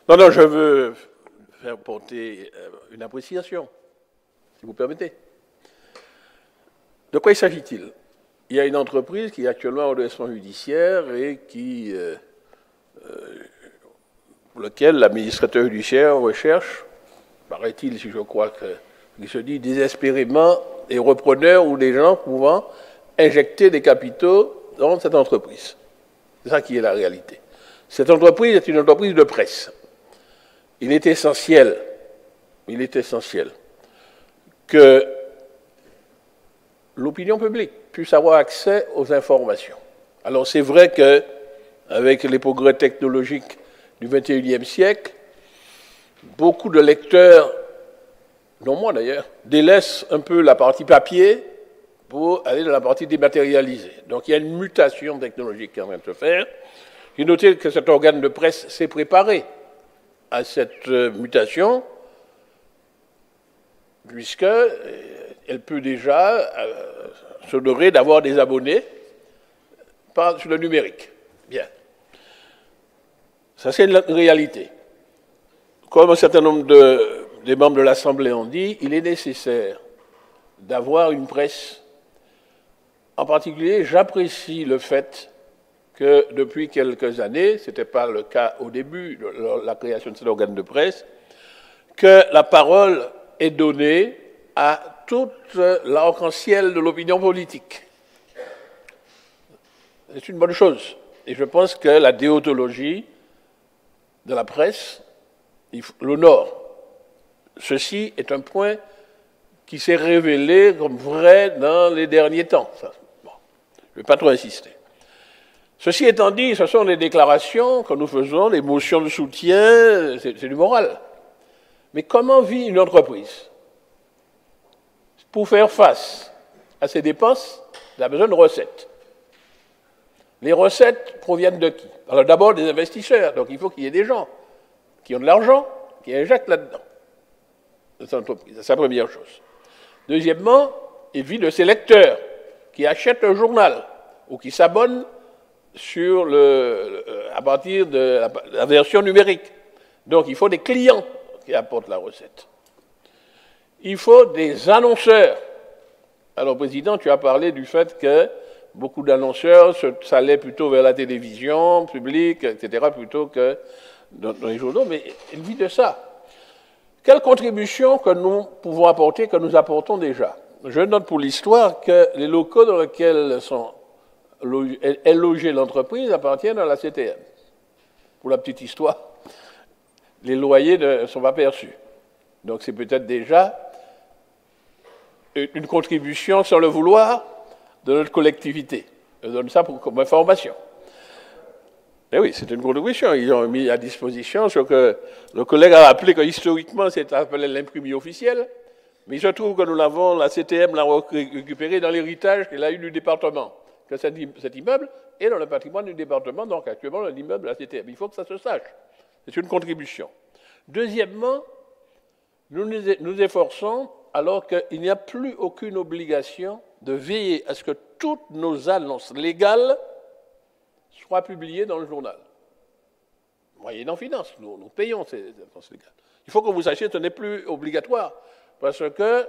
Non, non, je veux faire porter une appréciation, si vous permettez. De quoi il s'agit-il? Il y a une entreprise qui est actuellement en redressement judiciaire et pour laquelle l'administrateur judiciaire recherche, paraît-il, si je crois qu'il se dit désespérément, des repreneurs ou des gens pouvant injecter des capitaux dans cette entreprise. C'est ça qui est la réalité. Cette entreprise est une entreprise de presse. Il est essentiel que l'opinion publique puisse avoir accès aux informations. Alors c'est vrai qu'avec les progrès technologiques du XXIe siècle, beaucoup de lecteurs, dont moi d'ailleurs, délaissent un peu la partie papier pour aller dans la partie dématérialisée. Donc il y a une mutation technologique qui est en train de se faire. J'ai noté que cet organe de presse s'est préparé à cette mutation, puisqu'elle peut déjà s'honorer d'avoir des abonnés sur le numérique. Bien. Ça, c'est une réalité. Comme un certain nombre des membres de l'Assemblée ont dit, il est nécessaire d'avoir une presse. En particulier, j'apprécie le fait que depuis quelques années, ce n'était pas le cas au début de la création de cet organe de presse, que la parole est donnée à toute l'arc-en-ciel de l'opinion politique. C'est une bonne chose. Et je pense que la déontologie de la presse l'honore. Ceci est un point qui s'est révélé comme vrai dans les derniers temps. Bon, je ne vais pas trop insister. Ceci étant dit, ce sont les déclarations que nous faisons, les motions de soutien, c'est du moral. Mais comment vit une entreprise? Pour faire face à ces dépenses, elle a besoin de recettes. Les recettes proviennent de qui? Alors d'abord des investisseurs, donc il faut qu'il y ait des gens qui ont de l'argent, qui injectent là-dedans. C'est sa première chose. Deuxièmement, il vit de ses lecteurs qui achètent un journal ou qui s'abonnent à partir de la version numérique. Donc il faut des clients qui apportent la recette. Il faut des annonceurs. Alors, Président, tu as parlé du fait que beaucoup d'annonceurs s'allaient plutôt vers la télévision publique, etc., plutôt que dans les journaux, mais il vit de ça. Quelle contribution que nous pouvons apporter, que nous apportons déjà? Je note pour l'histoire que les locaux dans lesquels est logée l'entreprise appartiennent à la CTM. Pour la petite histoire, les loyers ne sont pas perçus. Donc c'est peut-être déjà une contribution, sans le vouloir, de notre collectivité. Je donne ça comme information. Mais oui, c'est une contribution. Ils ont mis à disposition ce que le collègue a rappelé que historiquement, c'était appelé l'imprimerie officielle. Mais il se trouve que la CTM l'a récupéré dans l'héritage qu'elle a eu du département. Que cet immeuble est dans le patrimoine du département, donc actuellement l'immeuble de la CTM. Il faut que ça se sache. C'est une contribution. Deuxièmement, nous nous efforçons, alors qu'il n'y a plus aucune obligation de veiller à ce que toutes nos annonces légales soient publiées dans le journal. Moyennant finance, nous payons ces annonces légales. Il faut que vous sachiez que ce n'est plus obligatoire, parce que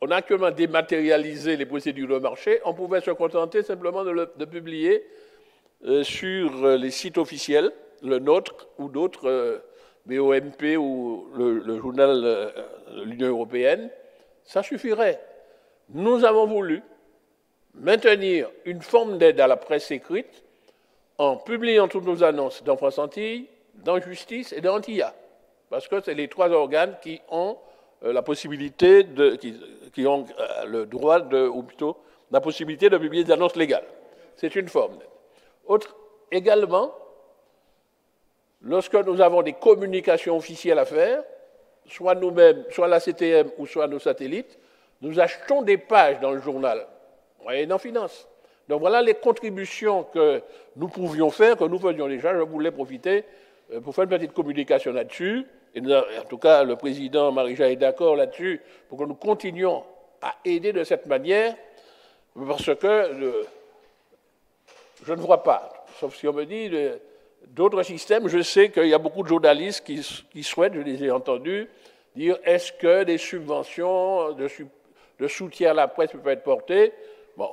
on a actuellement dématérialisé les procédures de marché, on pouvait se contenter simplement de publier sur les sites officiels, le nôtre ou d'autres, BOMP ou le journal de l'Union européenne, ça suffirait. Nous avons voulu maintenir une forme d'aide à la presse écrite en publiant toutes nos annonces dans France Antilles, dans Justice et dans Antilla, parce que c'est les trois organes qui ont la possibilité qui ont le droit ou plutôt la possibilité de publier des annonces légales. C'est une forme d'aide. Autre, également, lorsque nous avons des communications officielles à faire, soit nous-mêmes, soit la CTM ou soit nos satellites, nous achetons des pages dans le journal, moyennant finance. Donc voilà les contributions que nous pouvions faire, que nous faisions déjà. Je voulais profiter pour faire une petite communication là-dessus. Et en tout cas, le président Marie-Jeanne est d'accord là-dessus, pour que nous continuions à aider de cette manière, parce que je ne vois pas, sauf si on me dit, D'autres systèmes, je sais qu'il y a beaucoup de journalistes qui souhaitent, je les ai entendus, dire est-ce que des subventions de soutien à la presse peuvent être portées? Bon,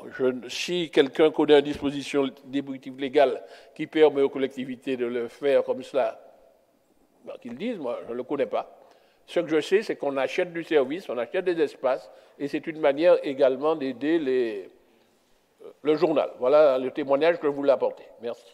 si quelqu'un connaît une disposition déductive légale qui permet aux collectivités de le faire comme cela, ben, qu'ils disent, moi je ne le connais pas. Ce que je sais, c'est qu'on achète du service, on achète des espaces, et c'est une manière également d'aider le journal. Voilà le témoignage que je voulais apporter. Merci.